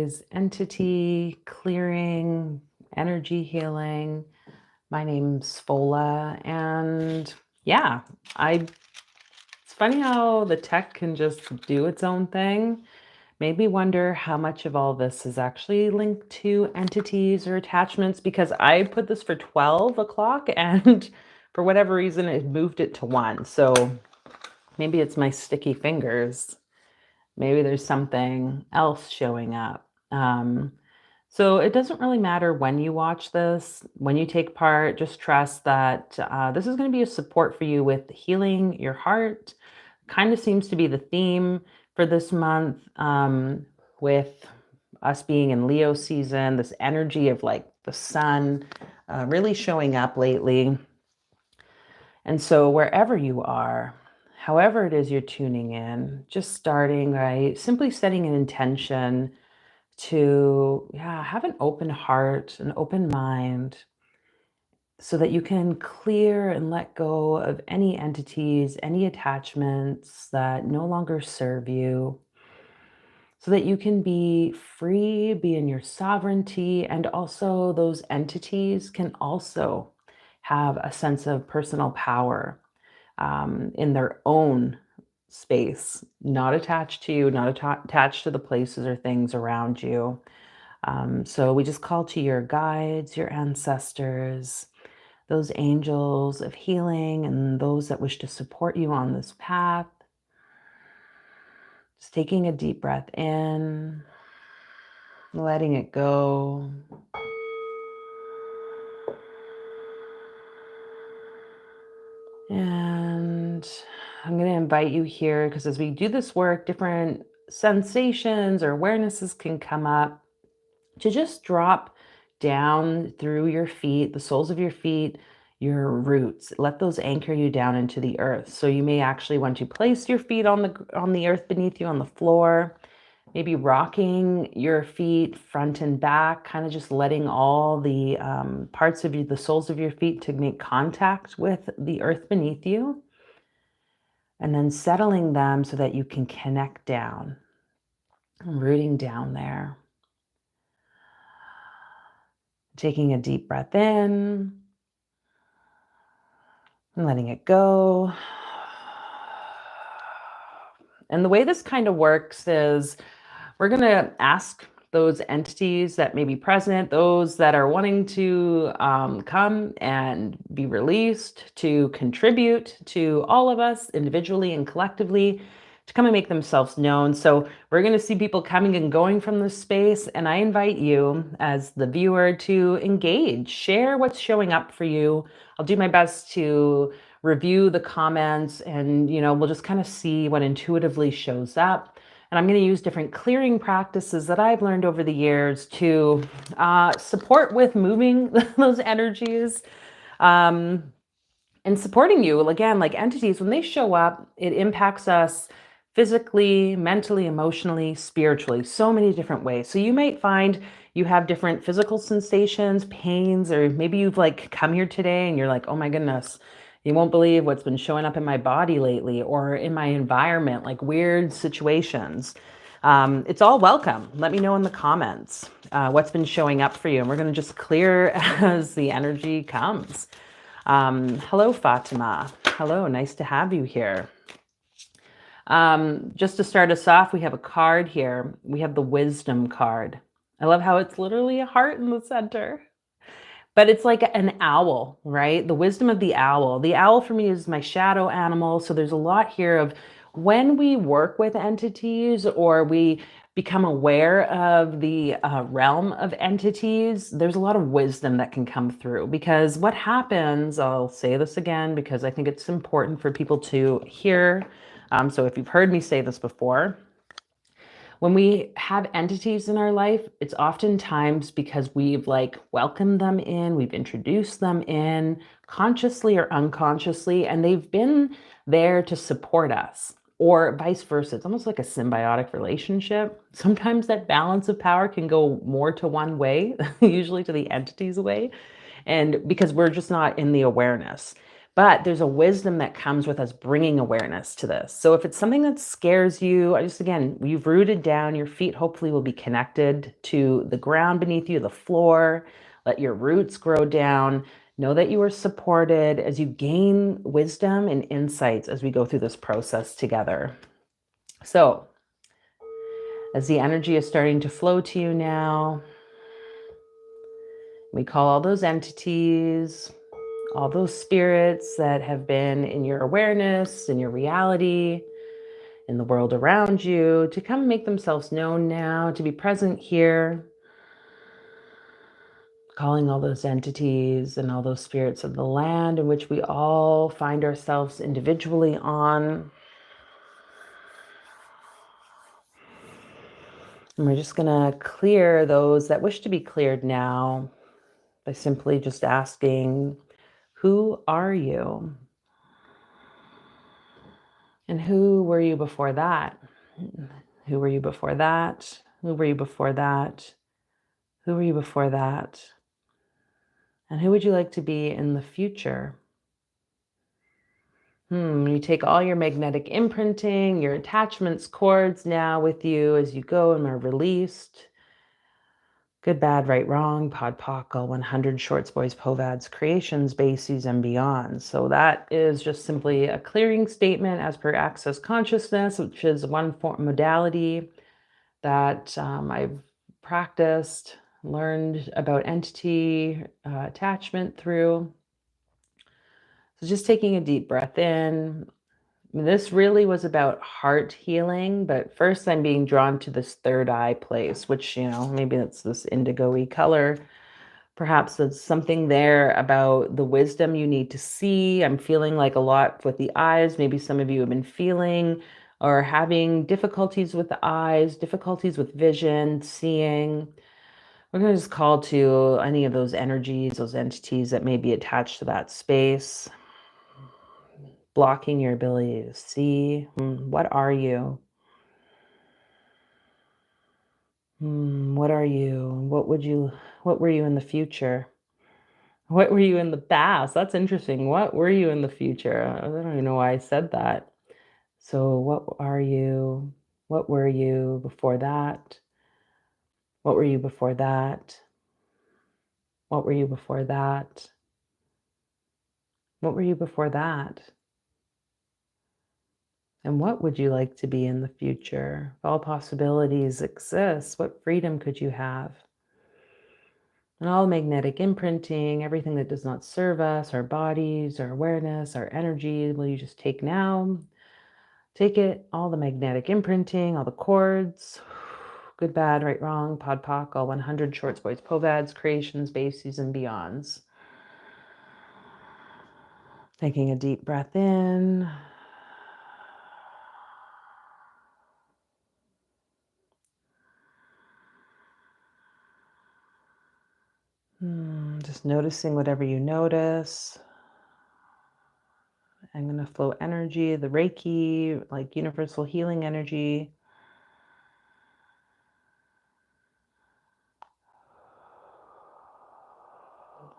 today's entity clearing, energy healing. My name's Fola, and yeah, I it's funny how the tech can just do its own thing. Made me wonder how much of all this is actually linked to entities or attachments, because I put this for 12 o'clock and for whatever reason it moved it to 1. So maybe it's my sticky fingers. Maybe there's something else showing up. So it doesn't really matter when you watch this, when you take part, just trust that this is going to be a support for you with healing your heart. Kind of seems to be the theme for this month, with us being in Leo season, this energy of like the sun really showing up lately. And so wherever you are, however it is you're tuning in, just starting, right? Simply setting an intention to have an open heart, an open mind, so that you can clear and let go of any entities, any attachments that no longer serve you, so that you can be free, be in your sovereignty, and also those entities can also have a sense of personal power in their own space, not attached to you, not attached to the places or things around you. So we just call to your guides, your ancestors, those angels of healing, and those that wish to support you on this path. Just taking a deep breath in, letting it go. And I'm going to invite you here because as we do this work, different sensations or awarenesses can come up, to just drop down through your feet, the soles of your feet, your roots. Let those anchor you down into the earth. So you may actually want to place your feet on the earth beneath you, on the floor, maybe rocking your feet front and back, kind of just letting all the parts of you, the soles of your feet, to make contact with the earth beneath you. And then settling them so that you can connect down, rooting down there. Taking a deep breath in and letting it go. And the way this kind of works is we're going to ask those entities that may be present, those that are wanting to come and be released, to contribute to all of us individually and collectively, to come and make themselves known. So we're going to see people coming and going from this space. And I invite you as the viewer to engage, share what's showing up for you. I'll do my best to review the comments, and we'll just kind of see what intuitively shows up. And I'm going to use different clearing practices that I've learned over the years to support with moving those energies. And supporting you, again, like entities, when they show up, it impacts us physically, mentally, emotionally, spiritually, so many different ways. So you might find you have different physical sensations, pains, or maybe you've come here today and you're like, oh my goodness, you won't believe what's been showing up in my body lately or in my environment, like weird situations. It's all welcome. Let me know in the comments what's been showing up for you. And we're going to just clear as the energy comes. Hello, Fatima. Hello, nice to have you here. Just to start us off, we have a card here. We have the wisdom card. I love how it's literally a heart in the center, but it's like an owl, right? The wisdom of the owl. The owl for me is my shadow animal. So there's a lot here of when we work with entities or we become aware of the realm of entities, there's a lot of wisdom that can come through. Because what happens, I'll say this again because I think it's important for people to hear. So if you've heard me say this before, when we have entities in our life, it's oftentimes because we've welcomed them in, we've introduced them in consciously or unconsciously, and they've been there to support us, or vice versa. It's almost like a symbiotic relationship. Sometimes that balance of power can go more to one way, usually to the entity's way, and because we're just not in the awareness. But there's a wisdom that comes with us bringing awareness to this. So if it's something that scares you, again, you've rooted down, your feet hopefully will be connected to the ground beneath you, the floor. Let your roots grow down. Know that you are supported as you gain wisdom and insights as we go through this process together. So as the energy is starting to flow to you now, we call all those entities, all those spirits that have been in your awareness, in your reality, in the world around you, to come make themselves known now, to be present here. Calling all those entities and all those spirits of the land in which we all find ourselves individually on. And we're just going to clear those that wish to be cleared now by simply just asking, who are you? And who were you before that? Who were you before that? Who were you before that? Who were you before that? And who would you like to be in the future? You take all your magnetic imprinting, your attachments, cords now with you as you go and are released. Good, bad, right, wrong, pod, poc, all 100 shorts, boys, povads, creations, bases, and beyond. So that is just simply a clearing statement as per Access Consciousness, which is one modality that I've practiced, learned about entity attachment through. So just taking a deep breath in. This really was about heart healing, but first I'm being drawn to this third eye place, which, maybe it's this indigo-y color. Perhaps there's something there about the wisdom you need to see. I'm feeling like a lot with the eyes. Maybe some of you have been feeling or having difficulties with the eyes, difficulties with vision, seeing. We're going to just call to any of those energies, those entities that may be attached to that space, blocking your ability to see. What are you? What are you? What were you in the future? What were you in the past? That's interesting. What were you in the future? I don't even know why I said that. So what are you? What were you before that? What were you before that? What were you before that? What were you before that? And what would you like to be in the future? If all possibilities exist, what freedom could you have? And all magnetic imprinting, everything that does not serve us, our bodies, our awareness, our energy, will you just take now? Take it, all the magnetic imprinting, all the cords, good, bad, right, wrong, pod, poc, all 100 shorts, boys, povads, creations, bases, and beyonds. Taking a deep breath in. Just noticing whatever you notice. I'm going to flow energy, the Reiki, like universal healing energy.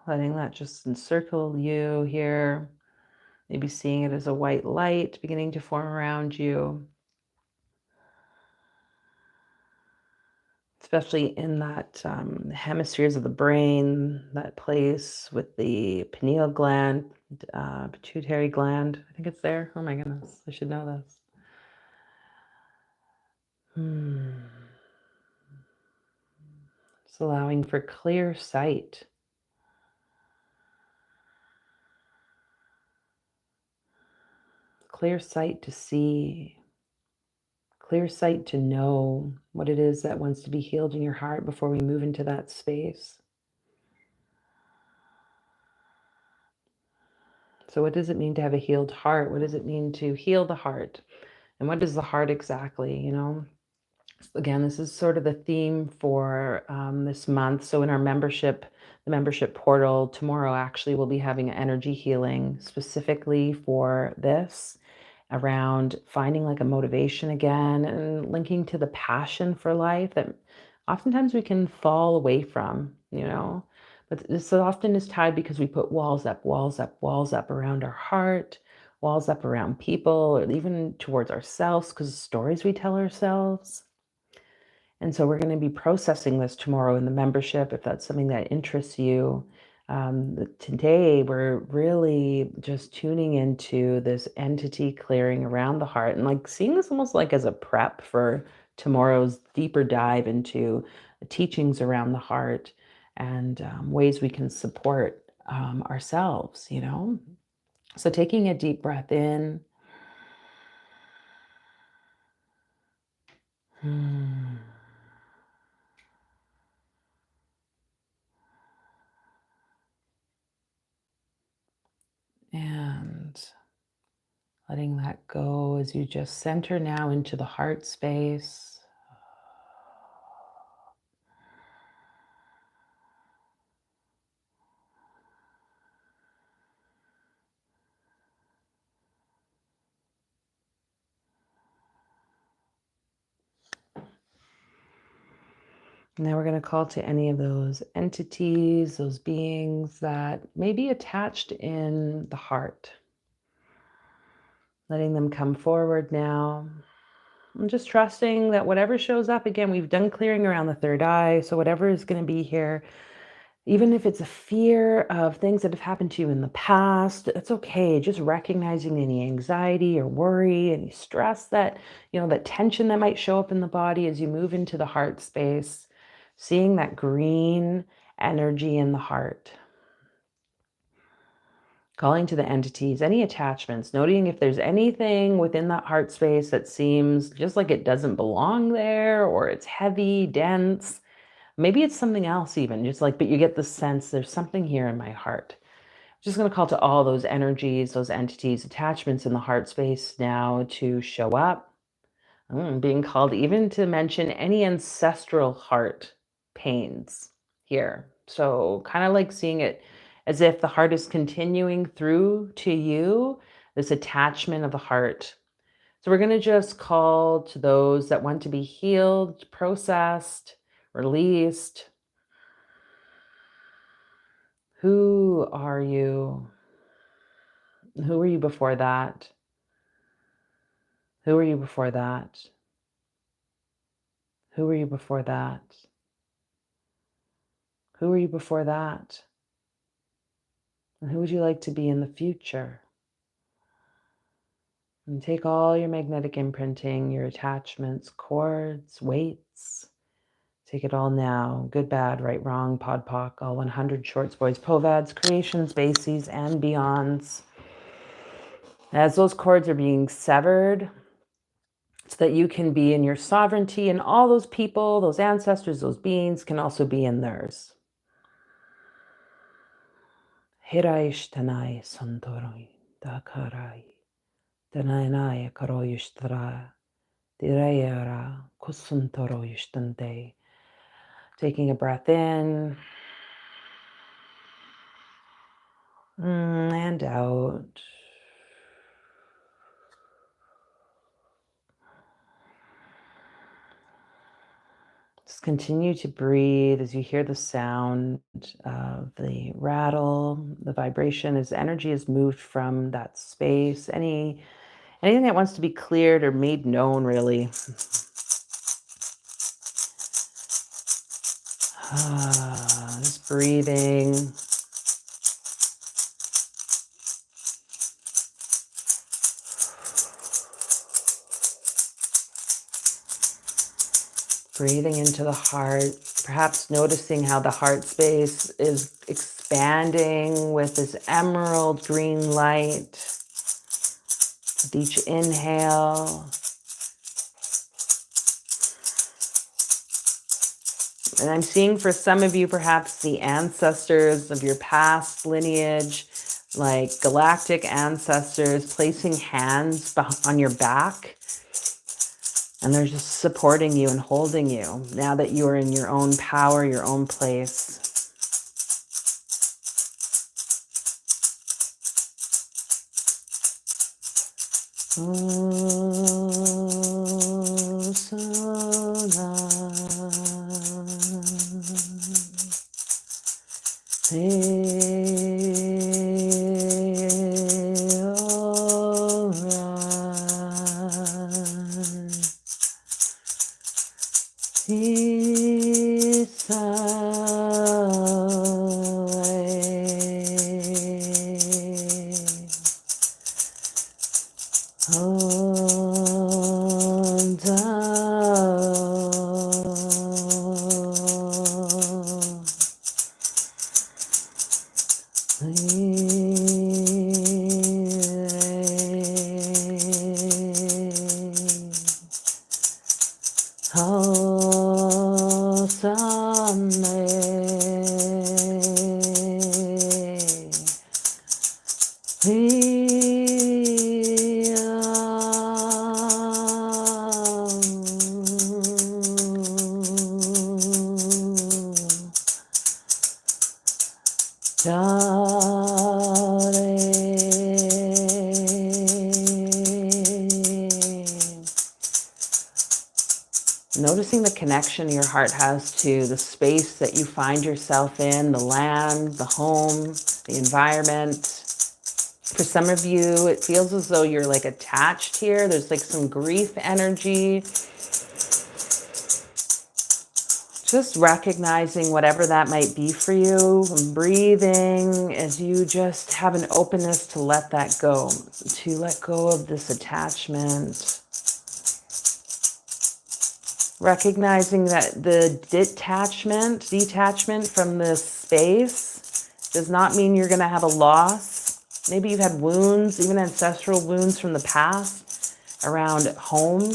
Letting that just encircle you here. Maybe seeing it as a white light beginning to form around you. Especially in that hemispheres of the brain, that place with the pineal gland, pituitary gland. I think it's there. Oh my goodness, I should know this. Just allowing for clear sight. Clear sight to see. Clear sight to know what it is that wants to be healed in your heart before we move into that space. So what does it mean to have a healed heart? What does it mean to heal the heart? And what is the heart exactly, Again, this is sort of the theme for this month. So in our membership, the membership portal, tomorrow actually we'll be having an energy healing specifically for this, around finding like a motivation again and linking to the passion for life that oftentimes we can fall away from, But this often is tied because we put walls up, walls up, walls up around our heart, walls up around people, or even towards ourselves because of stories we tell ourselves. And so we're going to be processing this tomorrow in the membership if that's something that interests you. Today, we're really just tuning into this entity clearing around the heart and like seeing this almost like as a prep for tomorrow's deeper dive into the teachings around the heart and ways we can support ourselves, you know? So taking a deep breath in. And letting that go as you just center now into the heart space. Now we're going to call to any of those entities, those beings that may be attached in the heart. Letting them come forward now. I'm just trusting that whatever shows up, again, we've done clearing around the third eye. So whatever is going to be here, even if it's a fear of things that have happened to you in the past, that's okay. Just recognizing any anxiety or worry, any stress that, that tension that might show up in the body as you move into the heart space, seeing that green energy in the heart. Calling to the entities, any attachments, noting if there's anything within that heart space that seems just like it doesn't belong there, or it's heavy, dense. Maybe it's something else even, just like, but you get the sense there's something here in my heart. I'm just going to call to all those energies, those entities, attachments in the heart space now to show up. Being called even to mention any ancestral heart pains here. So kind of like seeing it as if the heart is continuing through to you, this attachment of the heart. So we're going to just call to those that want to be healed, processed, released. Who are you? Who were you before that? Who were you before that? Who were you before that? Who were you before that? And who would you like to be in the future? And take all your magnetic imprinting, your attachments, cords, weights. Take it all now. Good, bad, right, wrong, pod, poc, all 100 shorts, boys, povads, creations, bases, and beyonds. As those cords are being severed, so that you can be in your sovereignty, and all those people, those ancestors, those beings can also be in theirs. Hiraish tanai santoroi dakarai danainai karoyishtara dirayara kusuntoroyishtante. Taking a breath in and out. Just continue to breathe as you hear the sound of the rattle, the vibration as energy is moved from that space. Anything that wants to be cleared or made known, really. Just breathing. Breathing into the heart, perhaps noticing how the heart space is expanding with this emerald green light. With each inhale. And I'm seeing for some of you, perhaps the ancestors of your past lineage, like galactic ancestors, placing hands on your back. And they're just supporting you and holding you now that you are in your own power, your own place. Noticing the connection your heart has to the space that you find yourself in, the land, the home, the environment. For some of you, it feels as though you're like attached here. There's like some grief energy. Just recognizing whatever that might be for you and breathing as you just have an openness to let that go, to let go of this attachment. Recognizing that the detachment from this space does not mean you're going to have a loss. Maybe you've had wounds, even ancestral wounds from the past around home,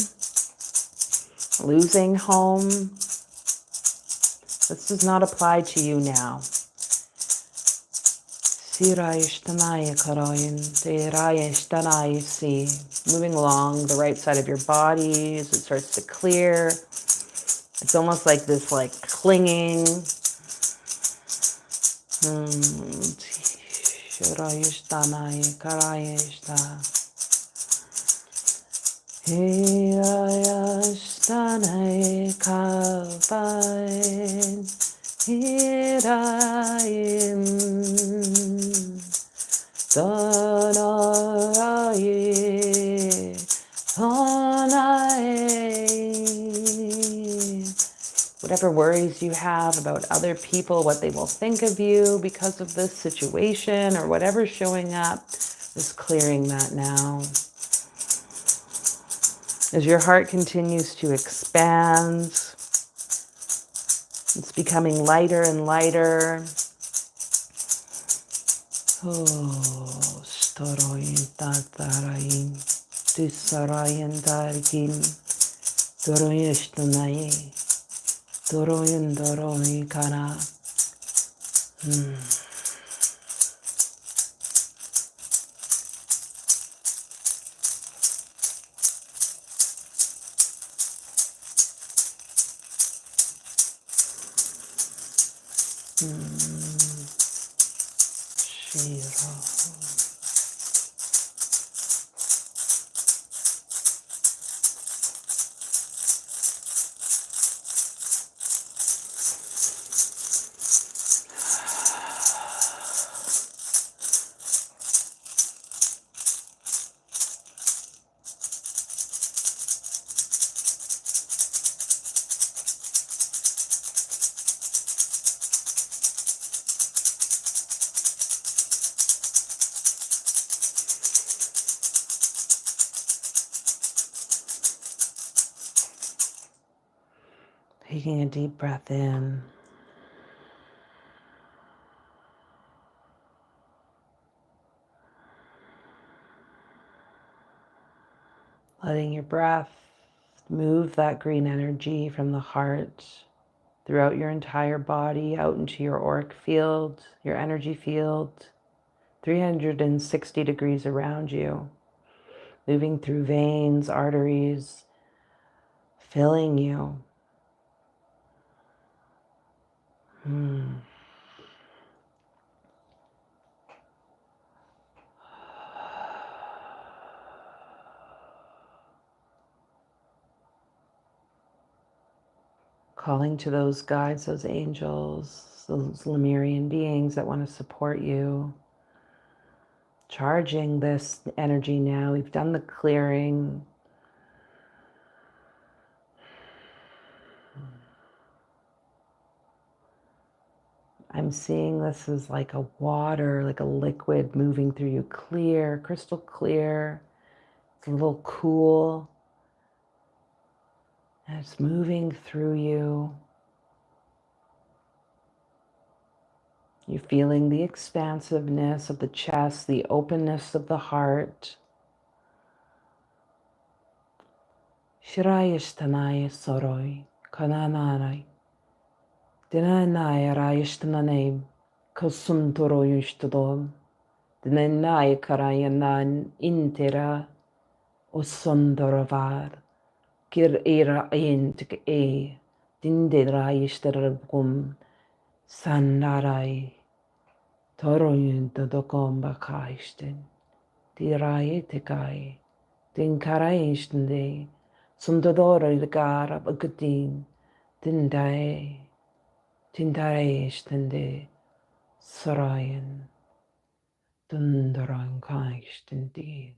losing home. This does not apply to you now. Moving along the right side of your body as it starts to clear. It's almost like this clinging. Whatever worries you have about other people, what they will think of you because of this situation or whatever's showing up, just clearing that now. As your heart continues to expand, it's becoming lighter and lighter. Taking a deep breath in. Letting your breath move that green energy from the heart throughout your entire body, out into your auric field, your energy field, 360 degrees around you, moving through veins, arteries, filling you. Calling to those guides, those angels, those Lemurian beings that want to support you. Charging this energy now. We've done the clearing. I'm seeing this as like a water, like a liquid moving through you, clear, crystal clear. It's a little cool. And it's moving through you. You're feeling the expansiveness of the chest, the openness of the heart. Shirayishtanai soroi, kananai. Dinanai rayishtanane, kosuntoro yushtadom. Dinanai karayanan intera, osondorovar. Kir era aintik e, dinderayishtarabum. Sannarai toroyun todokom bakaishtin. Tirai tekai. Tinkaraishtin de. Sundadoro ilgara bagutin. Tindai. Tindaraishtin de. Sarayan. Tundaran kaishtin de.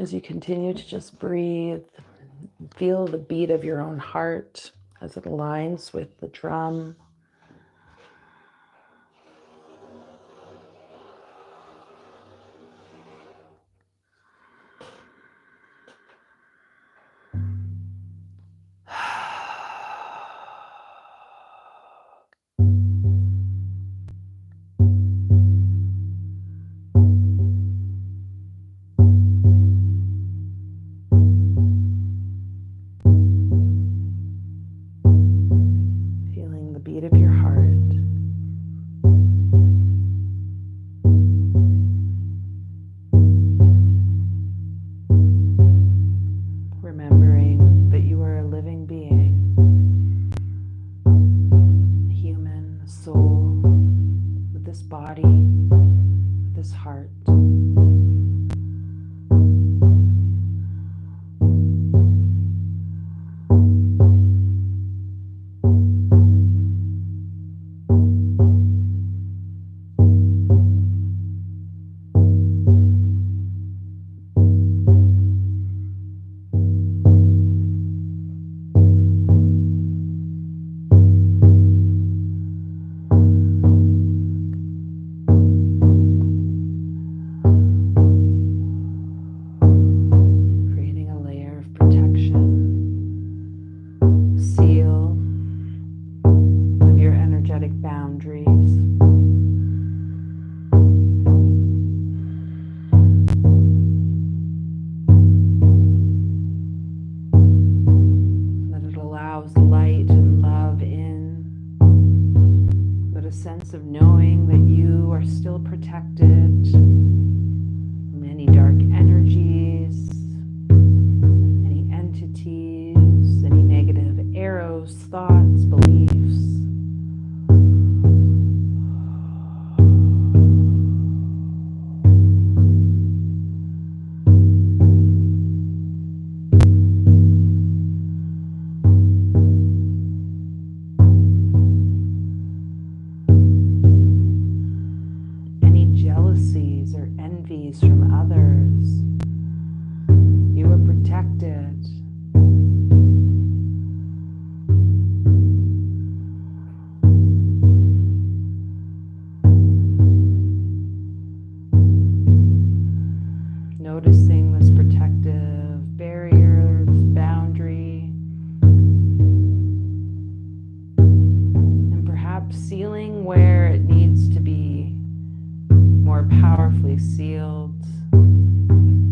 As you continue to just breathe, feel the beat of your own heart as it aligns with the drum. Of knowing that you are still protected from any dark energies, any entities, any negative arrows, thoughts, beliefs. From others, you are protected. Noticing this protective barrier, this boundary, and perhaps sealing where it needs to be more powerfully sealed.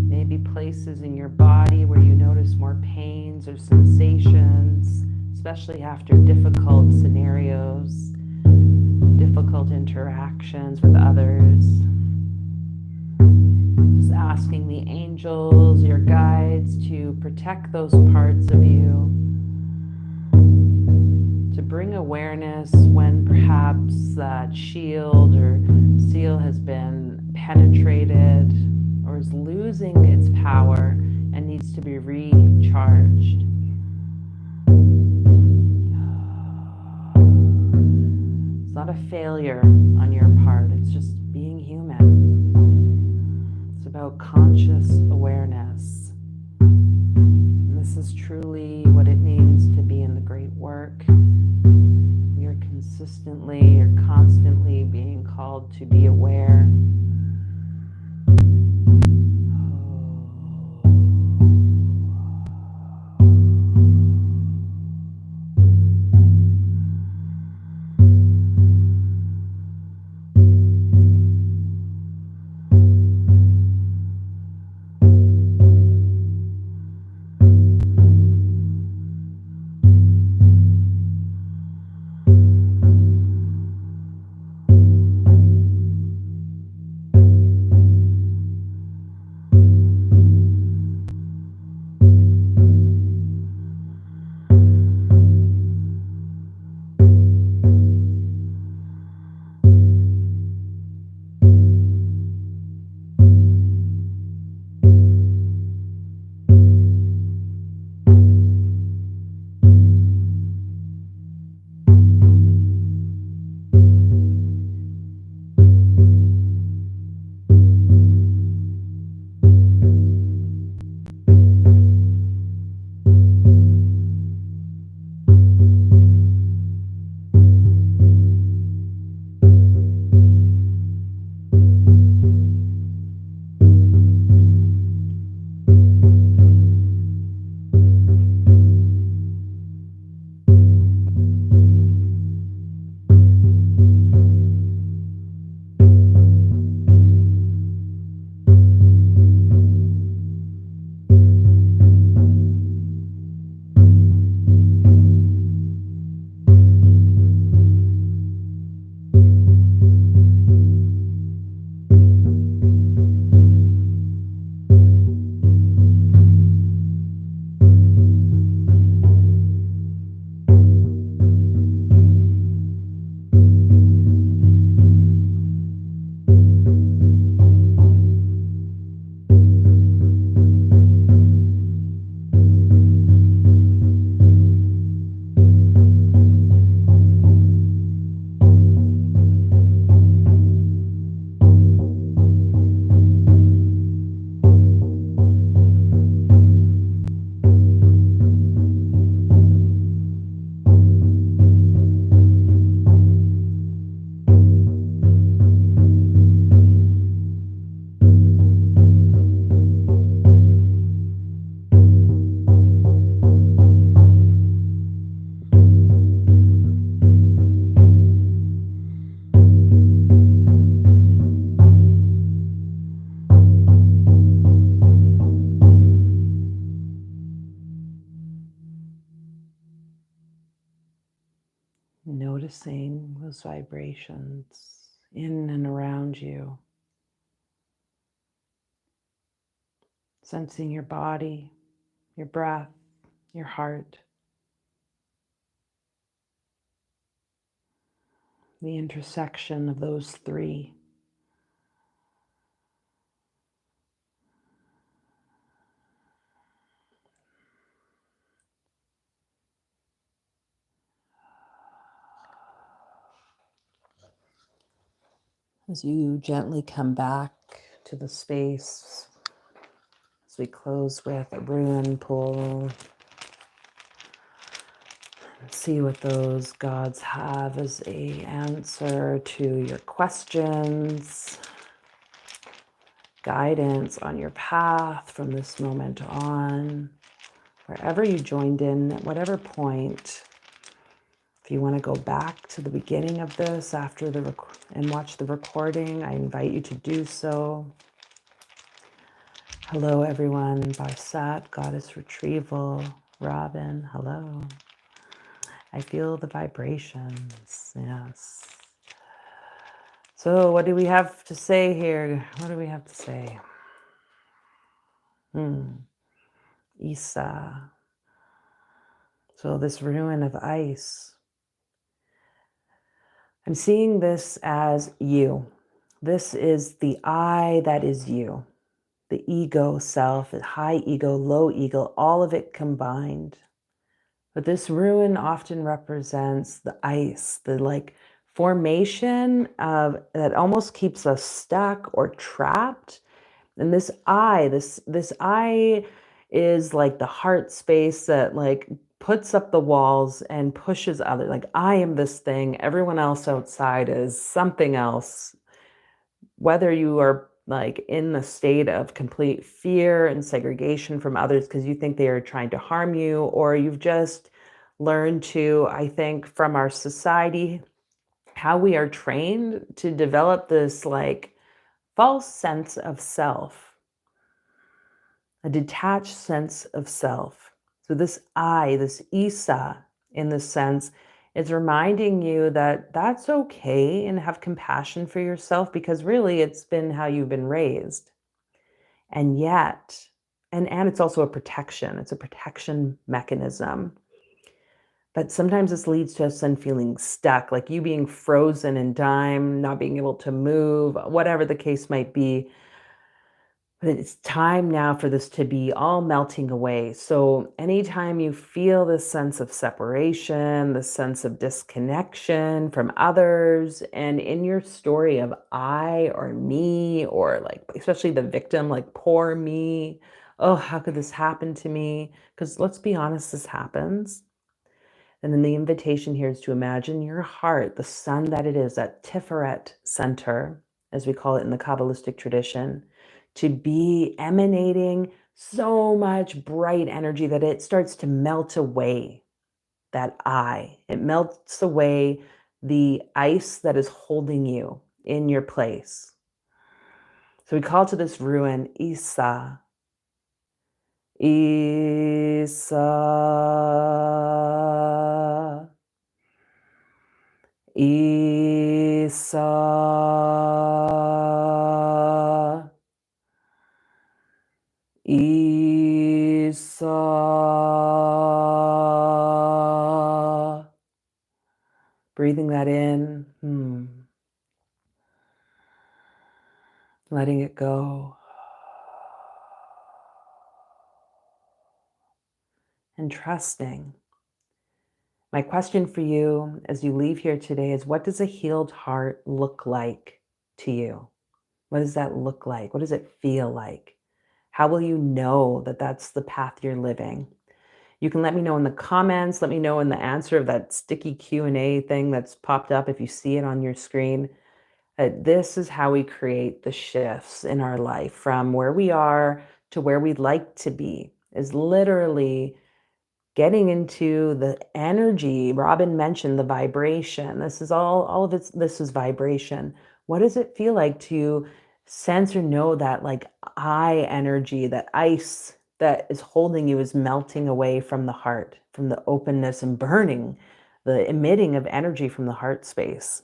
Maybe places in your body where you notice more pains or sensations, especially after difficult scenarios, difficult interactions with others. Just asking the angels, your guides, to protect those parts of you, to bring awareness when perhaps that shield or seal has been penetrated or is losing its power and needs to be recharged. It's not a failure on your part, it's just being human. It's about conscious awareness. And this is truly what it means to be in the great work. We are consistently or constantly being called to be aware. Noticing those vibrations in and around you. Sensing your body, your breath, your heart. The intersection of those three. As you gently come back to the space, as we close with a rune pull, see what those gods have as an answer to your questions, guidance on your path from this moment on, wherever you joined in, at whatever point. If you want to go back to the beginning of this after and watch the recording, I invite you to do so. Hello, everyone. Barsat, Goddess Retrieval, Robin, hello. I feel the vibrations, yes. So what do we have to say here? What do we have to say? Isa. So this ruin of ice, I'm seeing this as you. This is the I that is you. The ego self, high ego, low ego, all of it combined. But this ruin often represents the ice, the like formation of that almost keeps us stuck or trapped. And this I is like the heart space that like puts up the walls and pushes other, like I am this thing, everyone else outside is something else. Whether you are like in the state of complete fear and segregation from others because you think they are trying to harm you, or you've just learned to, I think, from our society, how we are trained to develop this like false sense of self, a detached sense of self. So this I, this Isa, in this sense, is reminding you that that's okay and have compassion for yourself because really it's been how you've been raised. And yet, and it's also a protection. It's a protection mechanism. But sometimes this leads to us then feeling stuck, like you being frozen in time, not being able to move, whatever the case might be. But it's time now for this to be all melting away. So anytime you feel this sense of separation, this sense of disconnection from others, and in your story of I or me, or like, especially the victim, like poor me, oh, how could this happen to me? Because let's be honest, this happens. And then the invitation here is to imagine your heart, the sun that it is, that Tiferet center, as we call it in the Kabbalistic tradition, to be emanating so much bright energy that it starts to melt away that I. It melts away the ice that is holding you in your place. So we call to this ruin Isa. Isa. Isa. Isa. Breathing that in. Letting it go. And trusting. My question for you as you leave here today is, what does a healed heart look like to you? What does that look like? What does it feel like? How will you know that that's the path you're living? You can let me know in the comments. Let me know in the answer of that sticky Q&A thing that's popped up if you see it on your screen. This is how we create the shifts in our life from where we are to where we'd like to be, is literally getting into the energy. Robin mentioned the vibration. This is all of it. This is vibration. What does it feel like to sense or know that like I energy, that ice that is holding you is melting away from the heart, from the openness and burning, the emitting of energy from the heart space?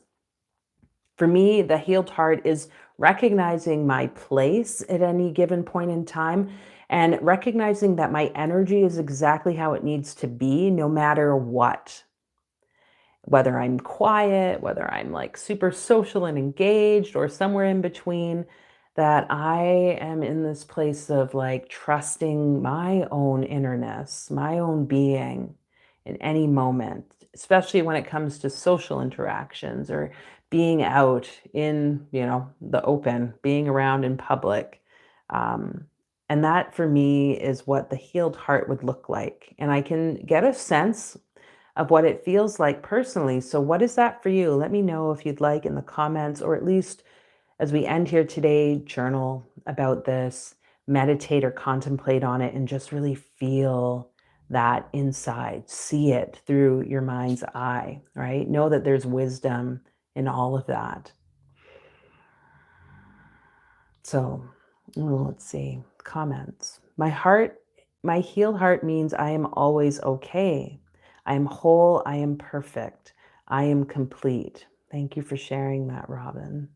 For me, the healed heart is recognizing my place at any given point in time and recognizing that my energy is exactly how it needs to be, no matter what. Whether I'm quiet, whether I'm like super social and engaged, or somewhere in between, that I am in this place of like trusting my own innerness, my own being in any moment, especially when it comes to social interactions or being out in, the open, being around in public. And that for me is what the healed heart would look like. And I can get a sense of what it feels like personally. So what is that for you? Let me know if you'd like in the comments, or at least as we end here today, journal about this, meditate or contemplate on it, and just really feel that inside. See it through your mind's eye, right? Know that there's wisdom in all of that. So let's see, comments. My healed heart means I am always okay. I am whole. I am perfect. I am complete. Thank you for sharing that, Robin.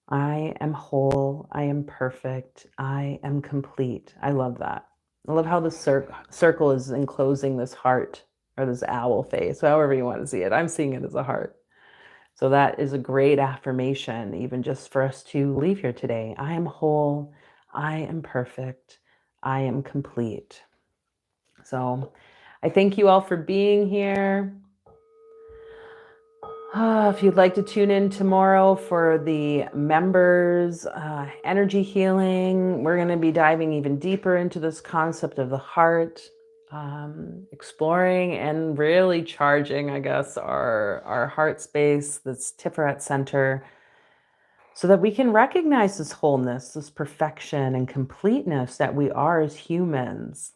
I am whole. I am perfect. I am complete. I love that. I love how the circle is enclosing this heart or this owl face, however you want to see it. I'm seeing it as a heart. So that is a great affirmation, even just for us to leave here today. I am whole. I am perfect. I am complete. So I thank you all for being here. If you'd like to tune in tomorrow for the members energy healing, we're going to be diving even deeper into this concept of the heart, exploring and really charging, I guess, our heart space, this Tiferet center, so that we can recognize this wholeness, this perfection and completeness that we are as humans.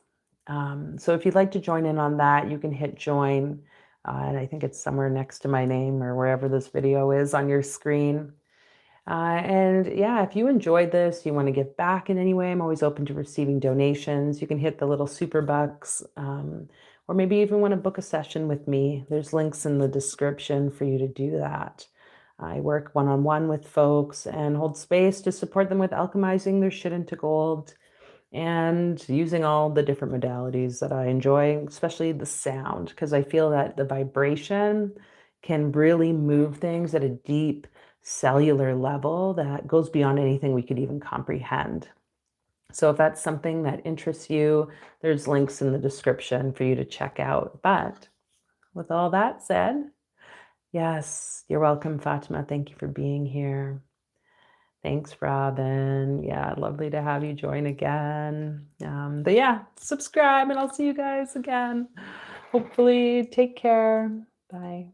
So if you'd like to join in on that, you can hit join. And I think it's somewhere next to my name or wherever this video is on your screen. And yeah, if you enjoyed this, you want to give back in any way, I'm always open to receiving donations. You can hit the little super bucks, or maybe even want to book a session with me. There's links in the description for you to do that. I work one-on-one with folks and hold space to support them with alchemizing their shit into gold and using all the different modalities that I enjoy, especially the sound, because I feel that the vibration can really move things at a deep cellular level that goes beyond anything we could even comprehend. So if that's something that interests you, there's links in the description for you to check out. But with all that said, yes, you're welcome, Fatima. Thank you for being here. Thanks, Robin. Yeah, lovely to have you join again. But yeah, subscribe and I'll see you guys again. Hopefully, take care. Bye.